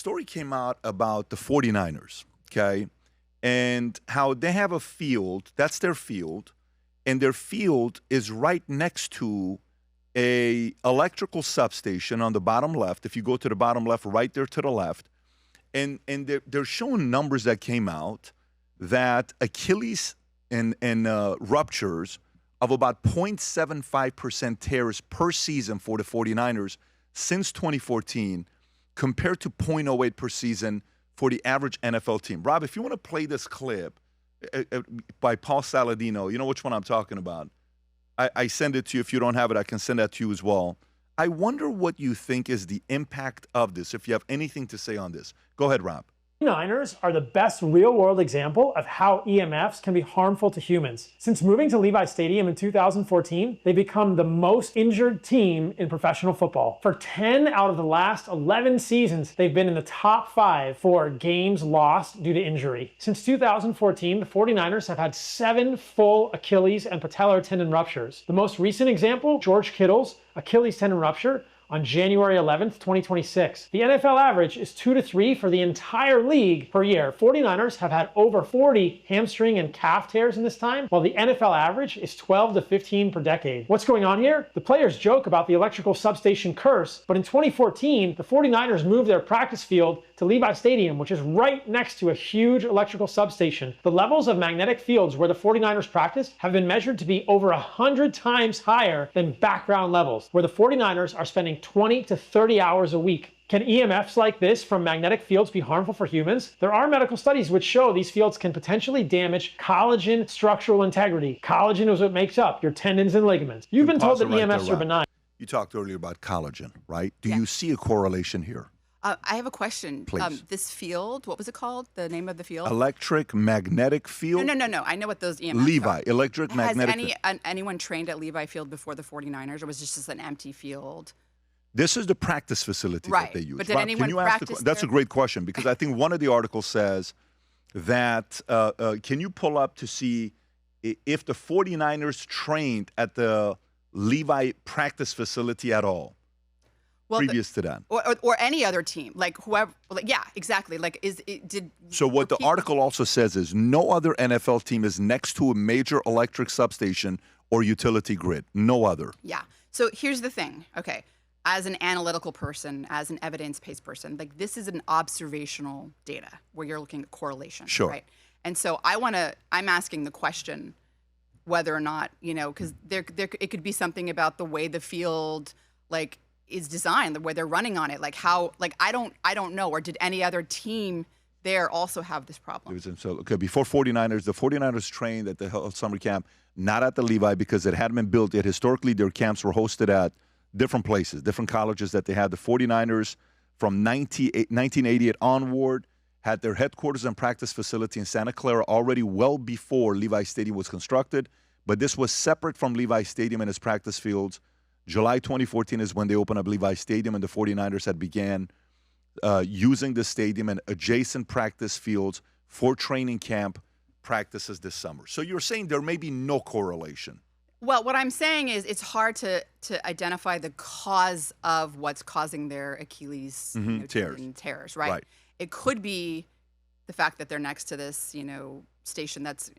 story came out about the 49ers, okay, and how they have a field, that's their field, and their field is right next to a electrical substation on the bottom left. If you go to the bottom left, right there to the left, and they're showing numbers that came out that Achilles and ruptures of about 0.75% tears per season for the 49ers since 2014 compared to 0.08 per season for the average NFL team. Rob, if you want to play this clip by Paul Saladino, you know which one I'm talking about. I send it to you. If you don't have it, I can send that to you as well. I wonder what you think is the impact of this, if you have anything to say on this. Go ahead, Rob. Niners are the best real-world example of how EMFs can be harmful to humans. Since moving to Levi Stadium in 2014, they've become the most injured team in professional football. For 10 out of the last 11 seasons, they've been in the top 5 for games lost due to injury. Since 2014, the 49ers have had 7 full Achilles and patellar tendon ruptures. The most recent example, George Kittle's Achilles tendon rupture, on January 11th, 2026. The NFL average is 2 to 3 for the entire league per year. 49ers have had over 40 hamstring and calf tears in this time, while the NFL average is 12 to 15 per decade. What's going on here? The players joke about the electrical substation curse, but in 2014, the 49ers moved their practice field to Levi Stadium, which is right next to a huge electrical substation. The levels of magnetic fields where the 49ers practice have been measured to be over 100 times higher than background levels, where the 49ers are spending 20 to 30 hours a week. Can EMFs like this from magnetic fields be harmful for humans? There are medical studies which show these fields can potentially damage collagen structural integrity. Collagen is what makes up your tendons and ligaments. You've been told that EMFs are benign. You talked earlier about collagen, right? Do you see a correlation here? I have a question. Please. This field, what was it called? The name of the field? Electric magnetic field? No. I know what those EMFs Levi, are. electric magnetic. Has anyone trained at Levi Field before the 49ers, or was this just an empty field? This is the practice facility that they use. But did anyone practice That's a great question, because I think one of the articles says that, can you pull up to see if the 49ers trained at the Levi practice facility at all? Previous to that, or any other team, like whoever, yeah, exactly. Like, So what the article also says is no other NFL team is next to a major electric substation or utility grid. No other. Yeah. So here's the thing. Okay, as an analytical person, as an evidence-based person, like this is an observational data where you're looking at correlation. Sure. Right. And so I'm asking the question whether or not, because it could be something about the way the field is designed, the way they're running on it, I don't know, or did any other team there also have this problem? So before the 49ers trained at the summer camp, not at the Levi because it hadn't been built yet. Historically, their camps were hosted at different places, different colleges that they had. The 49ers from 1988 onward had their headquarters and practice facility in Santa Clara already well before Levi Stadium was constructed, but this was separate from Levi Stadium and its practice fields. July 2014 is when they opened up Levi Stadium, and the 49ers had began using the stadium and adjacent practice fields for training camp practices this summer. So you're saying there may be no correlation. Well, what I'm saying is it's hard to identify the cause of what's causing their Achilles tears, right? It could be the fact that they're next to this, station that's,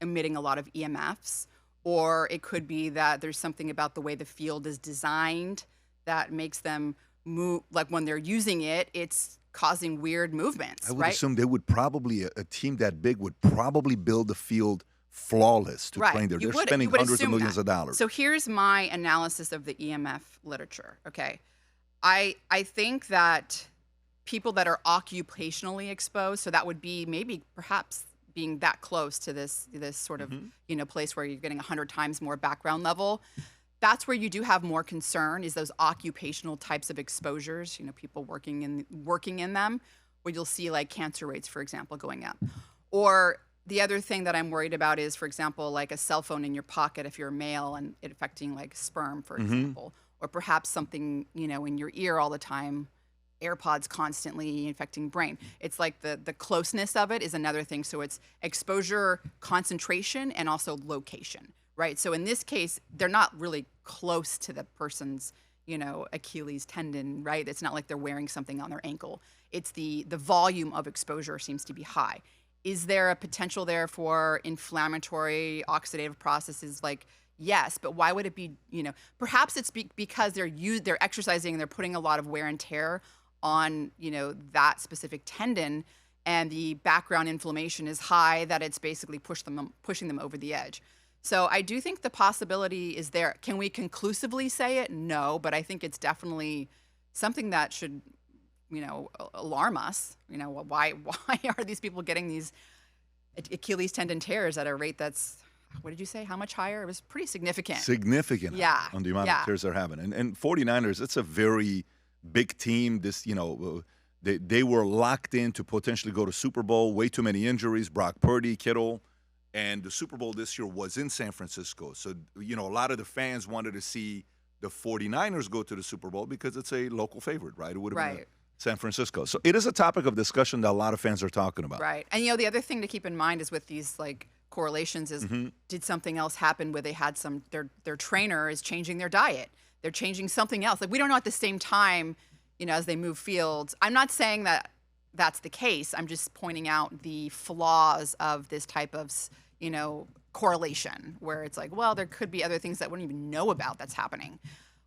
emitting a lot of EMFs. Or it could be that there's something about the way the field is designed that makes them move, like when they're using it, it's causing weird movements, I would assume they would probably, a team that big would probably build the field flawless to train there. They're spending hundreds of millions of dollars. So here's my analysis of the EMF literature, okay? I think that people that are occupationally exposed, so that would be maybe perhaps being that close to this sort of place where you're getting 100 times more background level, that's where you do have more concern, is those occupational types of exposures, people working in them, where you'll see like cancer rates, for example, going up. Or the other thing that I'm worried about is, for example, like a cell phone in your pocket if you're a male and it affecting like sperm, for example, or perhaps something, in your ear all the time, AirPods constantly infecting brain. It's like the closeness of it is another thing. So it's exposure, concentration, and also location, right? So in this case, they're not really close to the person's, Achilles tendon, right? It's not like they're wearing something on their ankle. It's the volume of exposure seems to be high. Is there a potential there for inflammatory oxidative processes? Like, yes, but why would it be, perhaps it's because they're exercising and they're putting a lot of wear and tear on, that specific tendon, and the background inflammation is high that it's basically pushing them over the edge. So I do think the possibility is there. Can we conclusively say it? No, but I think it's definitely something that should, alarm us. Why are these people getting these Achilles tendon tears at a rate that's, what did you say? How much higher? It was pretty significant. Significant. Yeah. On the amount of tears they're having. And 49ers, it's a very big team. This, they were locked in to potentially go to Super Bowl. Way too many injuries. Brock Purdy, Kittle. And the Super Bowl this year was in San Francisco. So, a lot of the fans wanted to see the 49ers go to the Super Bowl because it's a local favorite, right? It would have been San Francisco. So it is a topic of discussion that a lot of fans are talking about. Right. And, the other thing to keep in mind is with these, correlations is, did something else happen where they had their trainer is changing their diet? They're changing something else. We don't know at the same time, as they move fields. I'm not saying that that's the case. I'm just pointing out the flaws of this type of, correlation where it's like, well, there could be other things that we wouldn't even know about that's happening.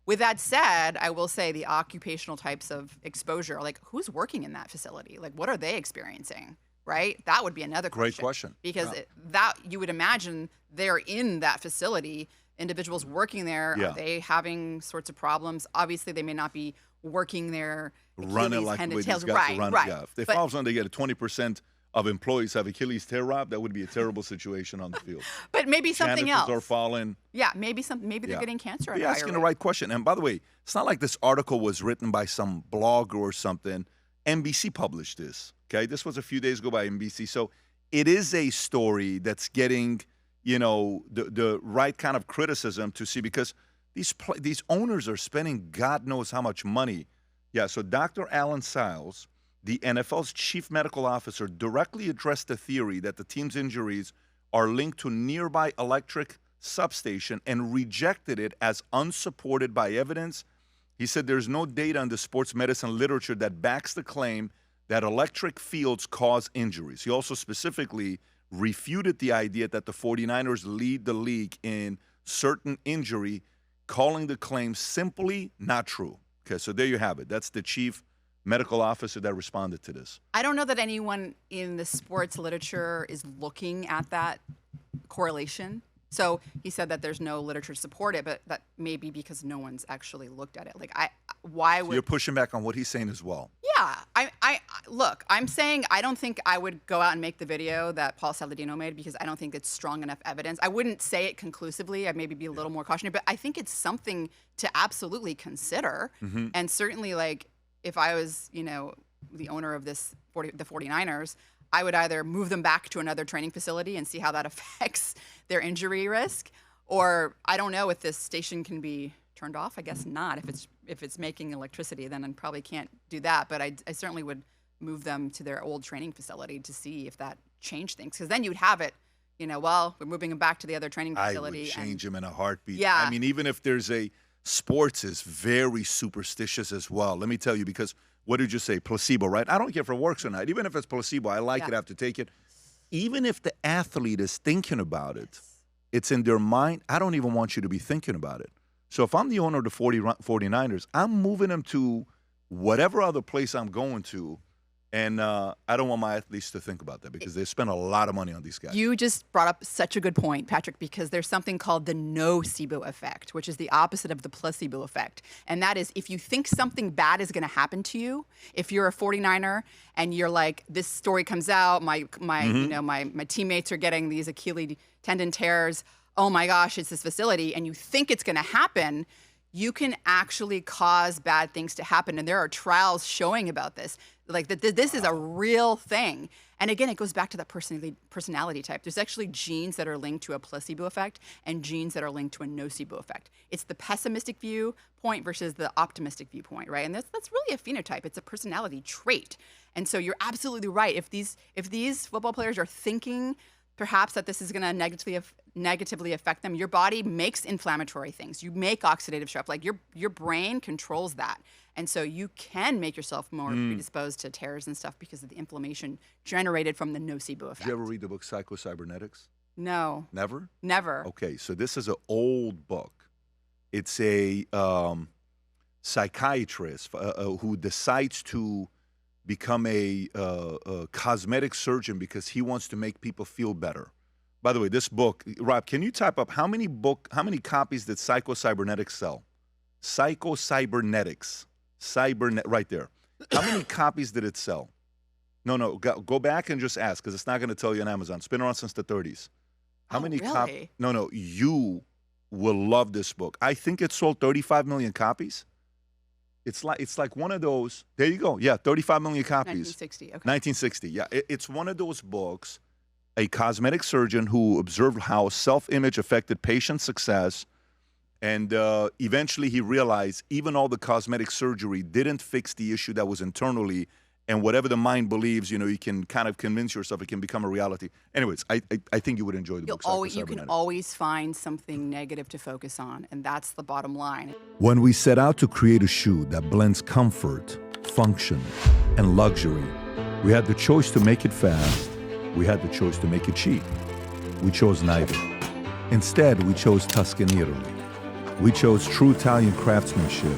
With that said, I will say the occupational types of exposure, who's working in that facility? What are they experiencing? Right? That would be another question. Great question. Because that you would imagine they're in that facility, individuals working there, are they having sorts of problems? Obviously, they may not be working there. Running like the way these guys are running. Right. Yeah. If they fall on, they get a 20% of employees have Achilles tear, Rob, that would be a terrible situation on the field. But maybe something else. Janitors are falling. Yeah, maybe they're getting cancer. You're asking the right question. And by the way, it's not like this article was written by some blogger or something. NBC published this. Okay, this was a few days ago by NBC. So it is a story that's getting, the right kind of criticism to see, because these owners are spending God knows how much money. Yeah. So Dr. Alan Siles, the NFL's chief medical officer, directly addressed the theory that the team's injuries are linked to nearby electric substation and rejected it as unsupported by evidence. He said there's no data in the sports medicine literature that backs the claim that electric fields cause injuries. He also specifically refuted the idea that the 49ers lead the league in certain injury, calling the claim simply not true. Okay, so there you have it. That's the chief medical officer that responded to this. I don't know that anyone in the sports literature is looking at that correlation. So he said that there's no literature to support it, but that may be because no one's actually looked at it. So you're pushing back on what he's saying as well. Yeah. I'm saying I don't think I would go out and make the video that Paul Saladino made because I don't think it's strong enough evidence. I wouldn't say it conclusively. I'd maybe be a little more cautionary, but I think it's something to absolutely consider. Mm-hmm. And certainly, if I was, the owner of the 49ers, I would either move them back to another training facility and see how that affects their injury risk, or I don't know if this station can be turned off. I guess not. If it's making electricity, then I probably can't do that. But I certainly would move them to their old training facility to see if that changed things, because then you'd have it. We're moving them back to the other training facility. I would change them in a heartbeat. Yeah. I mean, even if there's sports is very superstitious as well. Let me tell you, because what did you say? Placebo, right? I don't care if it works or not. Even if it's placebo, I like it. I have to take it. Even if the athlete is thinking about it, it's in their mind. I don't even want you to be thinking about it. So if I'm the owner of the 49ers, I'm moving them to whatever other place I'm going to, and I don't want my athletes to think about that because they spend a lot of money on these guys. You just brought up such a good point, Patrick, because there's something called the nocebo effect, which is the opposite of the placebo effect. And that is, if you think something bad is going to happen to you, if you're a 49er and you're like, this story comes out, my teammates are getting these Achilles tendon tears, oh my gosh, it's this facility, and you think it's going to happen, you can actually cause bad things to happen. And there are trials showing about this. This is a real thing. And again, it goes back to that personality type. There's actually genes that are linked to a placebo effect and genes that are linked to a nocebo effect. It's the pessimistic viewpoint versus the optimistic viewpoint, right? And that's really a phenotype. It's a personality trait. And so you're absolutely right. If these football players are thinking perhaps that this is going to negatively affect them. Your body makes inflammatory things. You make oxidative stress. Like your brain controls that. And so you can make yourself more predisposed to tears and stuff because of the inflammation generated from the nocebo effect. Did you ever read the book Psycho-Cybernetics? No. Never? Never. Okay, so this is an old book. It's a psychiatrist who decides to become a cosmetic surgeon because he wants to make people feel better. By the way, this book, Rob, can you type up how many copies did Psycho-Cybernetics sell? Psycho-Cybernetics. Right there. How many copies did it sell? No, go back and just ask because it's not going to tell you on Amazon. It's been around since the 30s. How many copies? No, you will love this book. I think it sold 35 million copies. It's like one of those. There you go. Yeah, 35 million copies. 1960. Okay. 1960. Yeah, it's one of those books. A cosmetic surgeon who observed how self-image affected patient success. And eventually he realized even all the cosmetic surgery didn't fix the issue that was internally. And whatever the mind believes, you can kind of convince yourself it can become a reality. Anyways, I think you would enjoy the book. You can always find something negative to focus on. And that's the bottom line. When we set out to create a shoe that blends comfort, function, and luxury, we had the choice to make it fast. We had the choice to make it cheap. We chose neither. Instead, we chose Tuscany, Italy. We chose true Italian craftsmanship,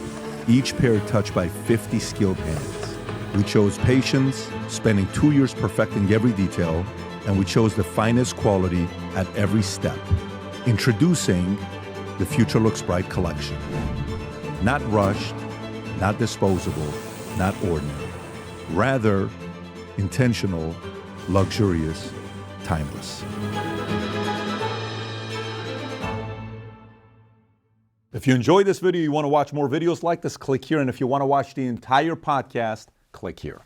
each pair touched by 50 skilled hands. We chose patience, spending 2 years perfecting every detail, and we chose the finest quality at every step. Introducing the Future Looks Bright collection. Not rushed, not disposable, not ordinary. Rather, intentional, luxurious, timeless. If you enjoyed this video, you want to watch more videos like this, click here. And if you want to watch the entire podcast, click here.